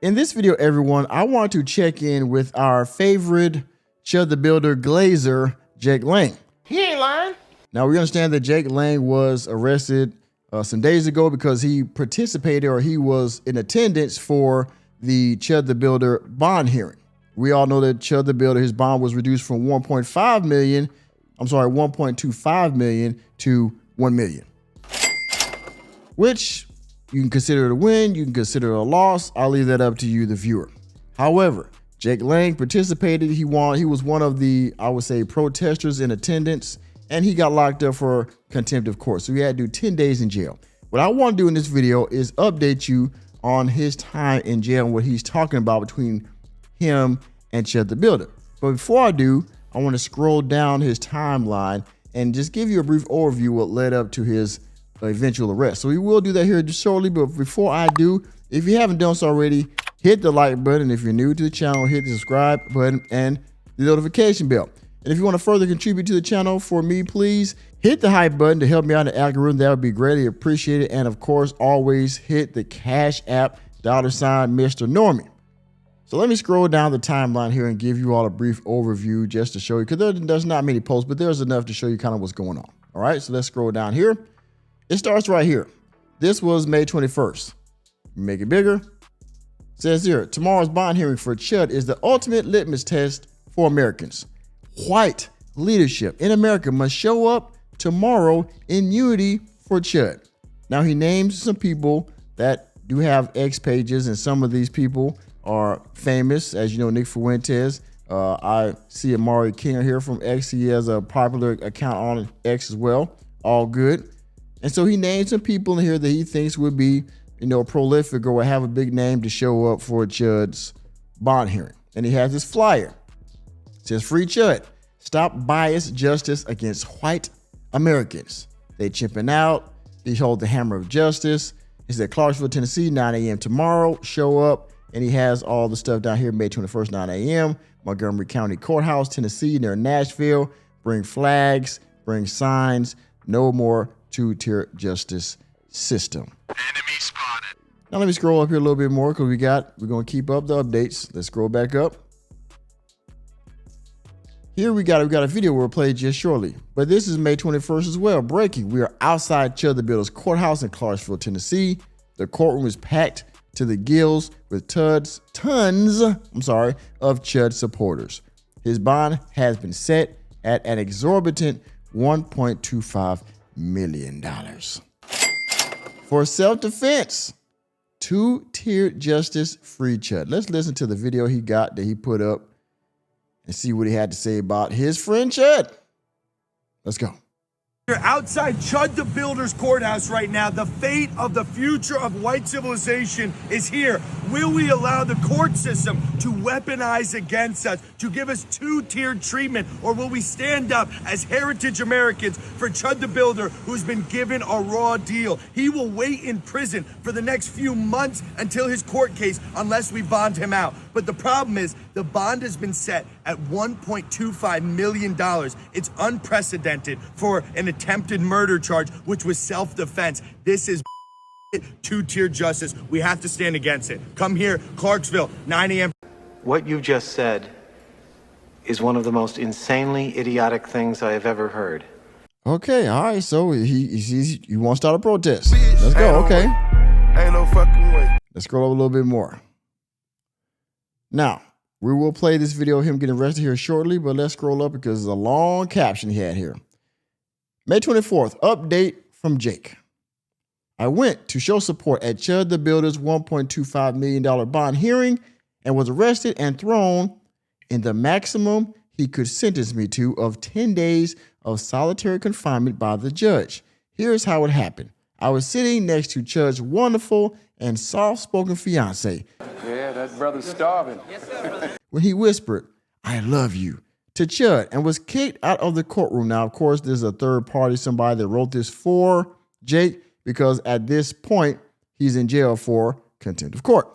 In this video, everyone, I want to check in with our favorite Chud the Builder glazer, Jake Lang. He ain't lying. Now, we understand that Jake Lang was arrested some days ago because he participated or he was in attendance for the Chud the Builder bond hearing. We all know that Chud the Builder, his bond was reduced from 1.25 million to 1 million, which you can consider it a win, you can consider it a loss. I'll leave that up to you, the viewer. However, Jake Lang participated. He was one of the, I would say, protesters in attendance, and he got locked up for contempt of court. So he had to do 10 days in jail. What I want to do in this video is update you on his time in jail and what he's talking about between him and Chud the Builder. But before I do, I want to scroll down his timeline and just give you a brief overview of what led up to his eventual arrest. So we will do that here just shortly, but before I do, if you haven't done so already, hit the like button. If you're new to the channel, hit the subscribe button and the notification bell. And if you want to further contribute to the channel for me, please hit the hype button to help me out in the algorithm. That would be greatly appreciated. And of course, always hit the Cash App $sign Mr. Normie. So let me scroll down the timeline here and give you all a brief overview just to show you, because there's not many posts, but there's enough to show you kind of what's going on. All right, so let's scroll down here. It starts right here. This was May 21st. Make it bigger. It says here, tomorrow's bond hearing for Chud is the ultimate litmus test for Americans. White leadership in America must show up tomorrow in unity for Chud. Now, he names some people that do have X pages, and some of these people are famous. As you know, Nick Fuentes. I see Amari King here from X. He has a popular account on X as well. All good. And so he named some people in here that he thinks would be, prolific or would have a big name to show up for Chud's bond hearing. And he has this flyer. It says, "Free Chud. Stop bias justice against white Americans. They chipping out. They hold the hammer of justice." It's at Clarksville, Tennessee, 9 a.m. tomorrow. Show up. And he has all the stuff down here, May 21st, 9 a.m. Montgomery County Courthouse, Tennessee, near Nashville. Bring flags, bring signs. No more two-tier justice system. Enemy spotted. Now let me scroll up here a little bit more because we're going to keep up the updates. Let's scroll back up. Here we got a video we'll play just shortly, but this is May 21st as well. Breaking: we are outside Chud the Builder's courthouse in Clarksville, Tennessee. The courtroom is packed to the gills with tons of Chud supporters. His bond has been set at an exorbitant $1.25 million. For self-defense, two-tiered justice, free Chud. Let's listen to the video that he put up and see what he had to say about his friend Chud. Let's go. You're outside Chud the Builder's courthouse right now. The fate of the future of white civilization is here. Will we allow the court system to weaponize against us, to give us two-tiered treatment, or will we stand up as heritage Americans for Chud the Builder, who's been given a raw deal? He will wait in prison for the next few months until his court case, unless we bond him out. But the problem is, the bond has been set at $1.25 million. It's unprecedented for an attempted murder charge, which was self-defense. This is two-tier justice. We have to stand against it. Come here, Clarksville, 9 a.m. What you just said is one of the most insanely idiotic things I have ever heard. Okay, all right, so he wants to start a protest. Let's go, okay. Ain't no fucking way. Let's scroll up a little bit more. Now, we will play this video of him getting arrested here shortly, but let's scroll up because there's a long caption he had here. May 24th, update from Jake. I went to show support at Chud the Builder's $1.25 million bond hearing and was arrested and thrown in the maximum he could sentence me to of 10 days of solitary confinement by the judge. Here's how it happened. I was sitting next to Chud's wonderful and soft-spoken fiance. Yeah, that brother's starving. Yes, sir, brother. When he whispered, "I love you," to Chud and was kicked out of the courtroom. Now, of course, there's a third party, somebody that wrote this for Jake, because at this point, he's in jail for contempt of court.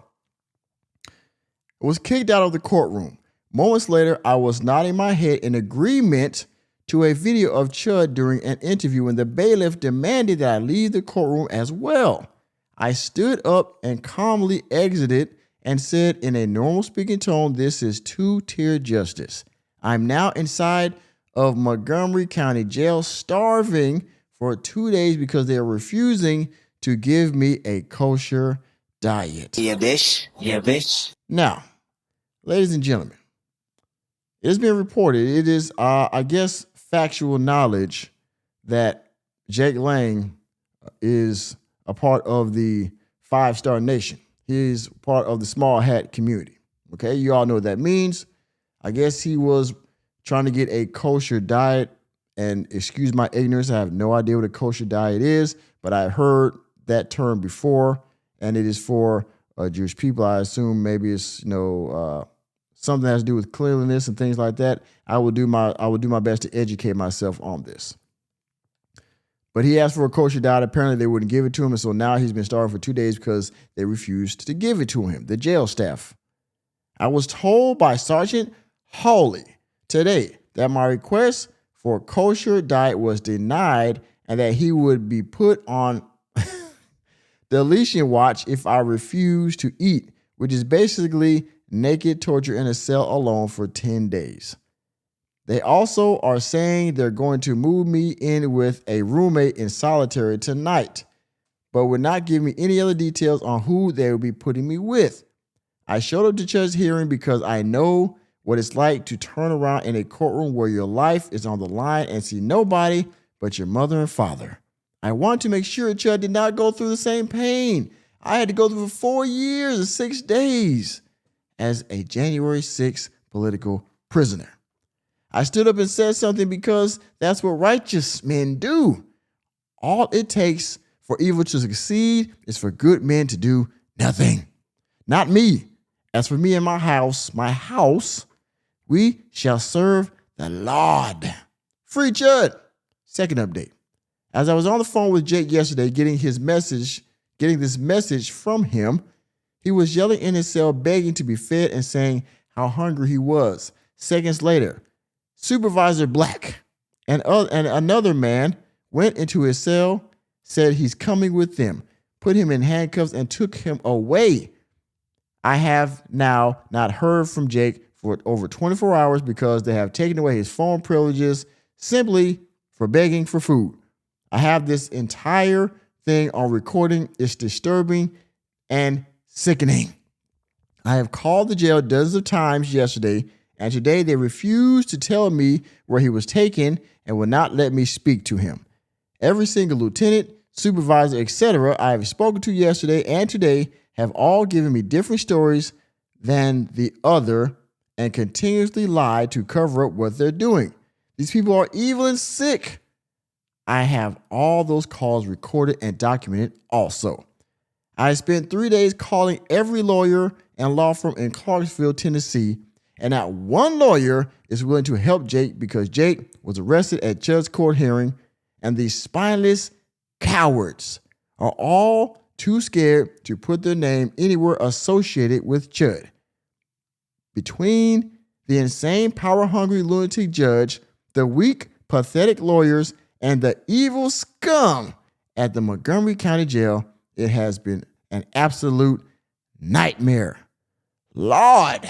Was kicked out of the courtroom. Moments later, I was nodding my head in agreement to a video of Chud during an interview when the bailiff demanded that I leave the courtroom as well. I stood up and calmly exited and said in a normal speaking tone, "This is two-tier justice. I'm now inside of Montgomery County Jail starving for 2 days because they are refusing to give me a kosher diet." Yeah, bitch. Yeah, bitch. Now, ladies and gentlemen, it has been reported, it is, I guess, factual knowledge that Jake Lang is a part of the 5-Star Nation. He's part of the small hat community. Okay, you all know what that means. I guess he was trying to get a kosher diet, and excuse my ignorance, I have no idea what a kosher diet is, but I heard that term before, and it is for Jewish people. I assume maybe it's something that has to do with cleanliness and things like that. I will do my best to educate myself on this. But he asked for a kosher diet. Apparently they wouldn't give it to him, and so now he's been starving for 2 days because they refused to give it to him, the jail staff. I was told by Sergeant Hawley today that my request for a kosher diet was denied and that he would be put on deletion watch if I refuse to eat, which is basically naked torture in a cell alone for 10 days. They also are saying they're going to move me in with a roommate in solitary tonight, but would not give me any other details on who they will be putting me with. I showed up to Chud's hearing because I know what it's like to turn around in a courtroom where your life is on the line and see nobody but your mother and father. I want to make sure Chud did not go through the same pain I had to go through for 4 years and 6 days as a January 6th political prisoner. I stood up and said something because that's what righteous men do. All it takes for evil to succeed is for good men to do nothing. Not me. As for me and my house, we shall serve the Lord. Free Chud. Second update. As I was on the phone with Jake yesterday getting this message from him, he was yelling in his cell, begging to be fed and saying how hungry he was. Seconds later, Supervisor Black and another man went into his cell, said he's coming with them, put him in handcuffs, and took him away. I have now not heard from Jake for over 24 hours because they have taken away his phone privileges simply for begging for food. I have this entire thing on recording. It's disturbing and sickening. I have called the jail dozens of times yesterday, and today they refused to tell me where he was taken and would not let me speak to him. Every single lieutenant, supervisor, etc. I have spoken to yesterday and today have all given me different stories than the other and continuously lie to cover up what they're doing. These people are evil and sick. I have all those calls recorded and documented also. I spent 3 days calling every lawyer and law firm in Clarksville, Tennessee, and not one lawyer is willing to help Jake because Jake was arrested at Chud's court hearing, and these spineless cowards are all too scared to put their name anywhere associated with Chud. Between the insane, power-hungry lunatic judge, the weak, pathetic lawyers, and the evil scum at the Montgomery County Jail, it has been an absolute nightmare. Lord,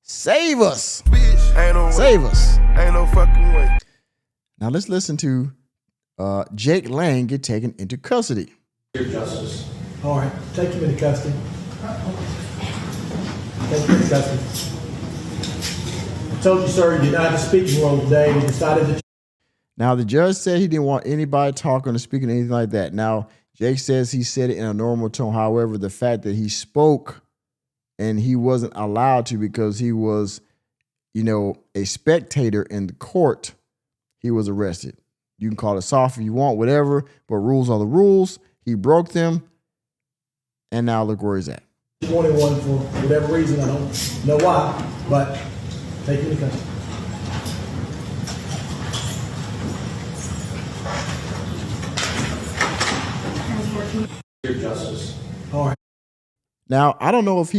save us. Save us. Ain't no fucking way. Now let's listen to Jake Lang get taken into custody. Your justice. All right, take him into custody. Take him into custody. I told you, sir, you did not have a speaking role today. You decided that. Now, the judge said he didn't want anybody talking or speaking or anything like that. Now, Jake says he said it in a normal tone. However, the fact that he spoke and he wasn't allowed to because he was, a spectator in the court, he was arrested. You can call it soft if you want, whatever, but rules are the rules. He broke them, and now look where he's at. 21 for whatever reason, I don't know why, but take him into custody. Your justice. All right. Now, I don't know if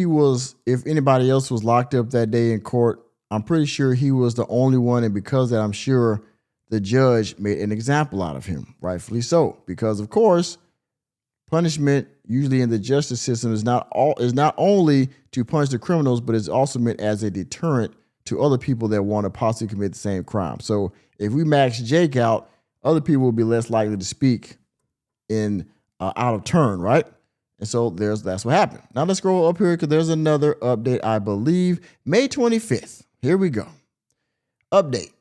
anybody else was locked up that day in court. I'm pretty sure he was the only one, and because of that, I'm sure the judge made an example out of him, rightfully so, because, of course, punishment usually in the justice system is not only to punish the criminals, but it's also meant as a deterrent to other people that want to possibly commit the same crime. So if we max Jake out, other people will be less likely to speak in out of turn, right? And so that's what happened. Now let's scroll up here because there's another update, I believe. May 25th. Here we go. Update.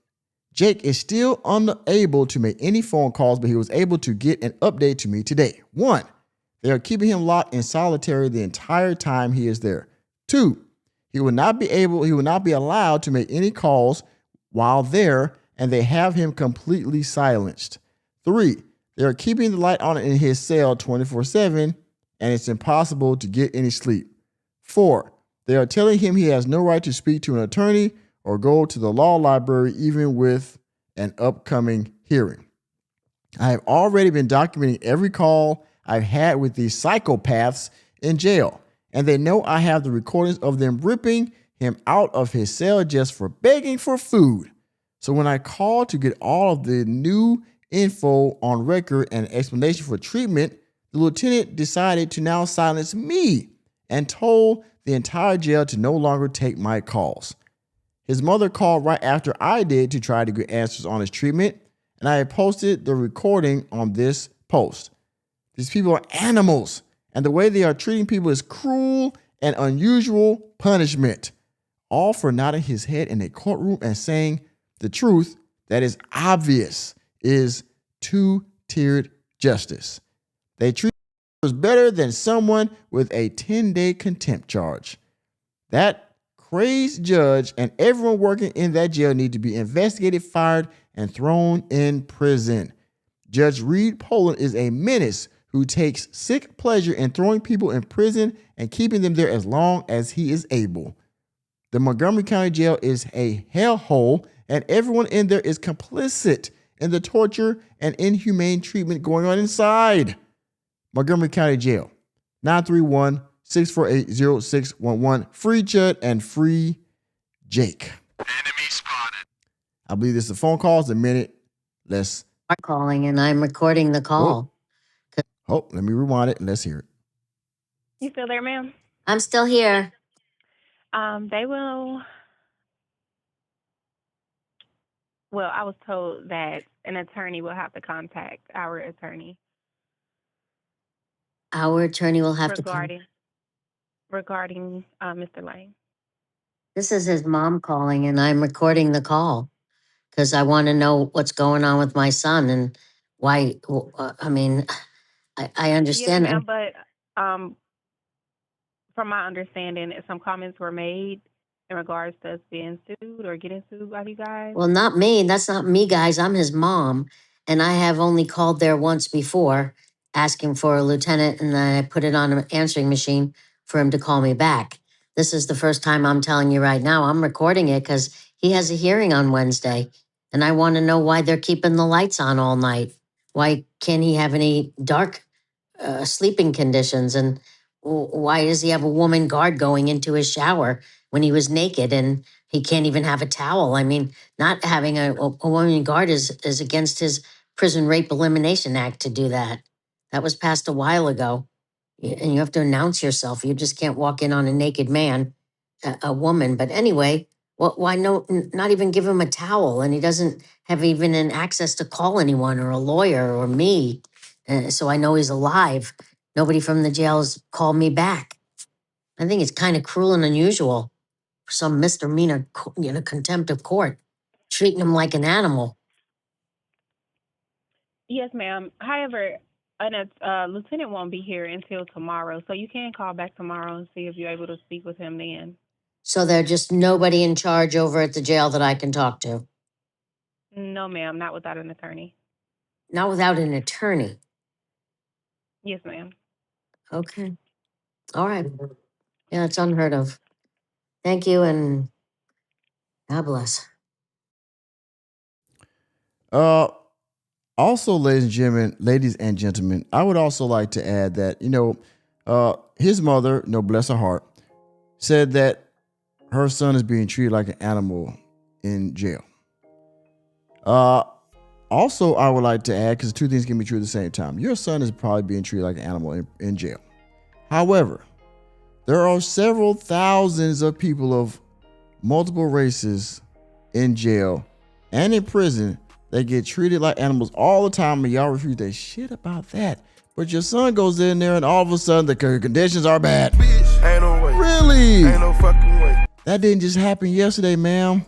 Jake is still unable to make any phone calls, but he was able to get an update to me today. 1, they are keeping him locked in solitary the entire time he is there. 2, he will not be allowed to make any calls while there, and they have him completely silenced. 3, they are keeping the light on in his cell 24/7, and it's impossible to get any sleep. 4, they are telling him he has no right to speak to an attorney or go to the law library, even with an upcoming hearing. I have already been documenting every call I've had with these psychopaths in jail, and they know I have the recordings of them ripping him out of his cell just for begging for food. So when I called to get all of the new info on record and explanation for treatment, the lieutenant decided to now silence me and told the entire jail to no longer take my calls. His mother called right after I did to try to get answers on his treatment, and I had posted the recording on this post. These people are animals, and the way they are treating people is cruel and unusual punishment, all for nodding his head in a courtroom and saying the truth that is obvious is two-tiered justice. They treat others better than someone with a 10-day contempt charge. That crazed judge and everyone working in that jail need to be investigated, fired, and thrown in prison. Judge Reed Poland is a menace who takes sick pleasure in throwing people in prison and keeping them there as long as he is able. The Montgomery County Jail is a hellhole, and everyone in there is complicit in the torture and inhumane treatment going on inside. Montgomery County Jail, 931-648-0611. Free Chud and free Jake. Enemy spotted. I believe this is the phone calls. A minute. Let's. Calling, and I'm recording the call. Let me rewind it and let's hear it. You still there, ma'am? I'm still here. They will. Well, I was told that an attorney will have to contact our attorney Our attorney will have to regarding Mr. Lane. This is his mom calling, and I'm recording the call because I want to know what's going on with my son and why. I mean, I understand. Yes, ma'am, but from my understanding, some comments were made in regards to us being sued or getting sued by you guys. Well, not me. That's not me, guys. I'm his mom, and I have only called there once before asking for a lieutenant, and then I put it on an answering machine for him to call me back. This is the first time I'm telling you right now. I'm recording it because he has a hearing on Wednesday, and I want to know why they're keeping the lights on all night. Why can't he have any dark sleeping conditions? And why does he have a woman guard going into his shower when he was naked and he can't even have a towel? I mean, not having a woman guard is against his Prison Rape Elimination Act to do that. That was passed a while ago. And you have to announce yourself. You just can't walk in on a naked man, a woman. But anyway, why not even give him a towel? And he doesn't have even an access to call anyone or a lawyer or me. So I know he's alive. Nobody from the jail has called me back. I think it's kind of cruel and unusual for some misdemeanor, contempt of court, treating him like an animal. Yes, ma'am. However, a lieutenant won't be here until tomorrow, so you can call back tomorrow and see if you're able to speak with him then. So there's just nobody in charge over at the jail that I can talk to? No, ma'am, not without an attorney. Not without an attorney? Yes, ma'am. Okay. All right. Yeah, it's unheard of. Thank you, and God bless. Also, ladies and gentlemen, I would also like to add that, his mother, bless her heart, said that her son is being treated like an animal in jail. Also, I would like to add, because two things can be true at the same time. Your son is probably being treated like an animal in jail. However, there are several thousands of people of multiple races in jail and in prison that get treated like animals all the time, and y'all refuse that shit about that. But your son goes in there and all of a sudden the conditions are bad. Bitch, ain't no way. Really? Ain't no fucking way. That didn't just happen yesterday, ma'am.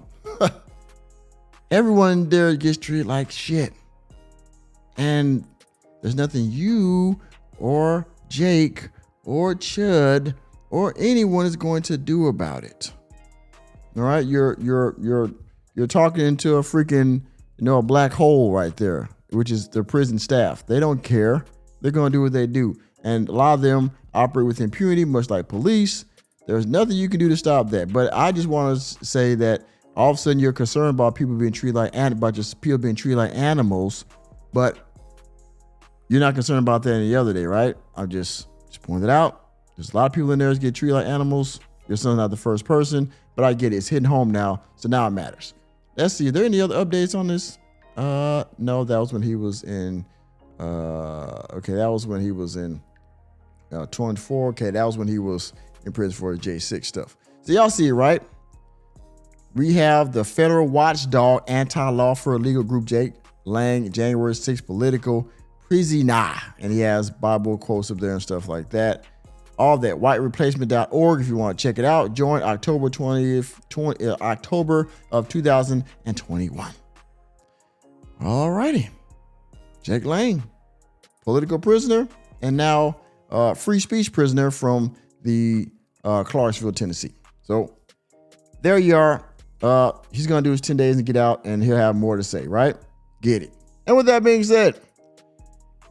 Everyone there gets treated like shit. And there's nothing you or Jake or Chud or anyone is going to do about it. All right, you're talking into a freaking, a black hole right there, which is the prison staff. They don't care. They're going to do what they do. And a lot of them operate with impunity, much like police. There's nothing you can do to stop that. But I just want to say that all of a sudden you're concerned about people being treated like animals, but you're not concerned about that any other day, right? I just pointed out. There's a lot of people in there that get treated like animals. Your son's not the first person, but I get it. It's hitting home now, so now it matters. Let's see. Are there any other updates on this? No, that was when he was in. That was when he was in 24. Okay, that was when he was in prison for the J6 stuff. So y'all see it, right? We have the federal watchdog anti-law for illegal group Jake Lang, January 6th political prisoner, and he has Bible quotes up there and stuff like that. All that, whitereplacement.org if you want to check it out. Join October 20th, October of 2021. All righty. Jake Lang, political prisoner, and now free speech prisoner from the Clarksville, Tennessee. So there you are. He's going to do his 10 days and get out, and he'll have more to say, right? Get it. And with that being said,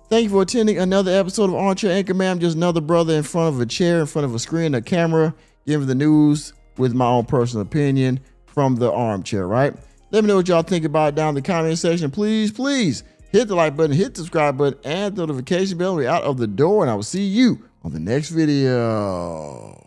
thank you for attending another episode of Armchair Anchorman. I'm just another brother in front of a chair, in front of a screen, a camera, giving the news with my own personal opinion from the armchair, right? Let me know what y'all think about it down in the comment section. Please hit the like button, hit the subscribe button, and the notification bell. We're out of the door, and I will see you on the next video.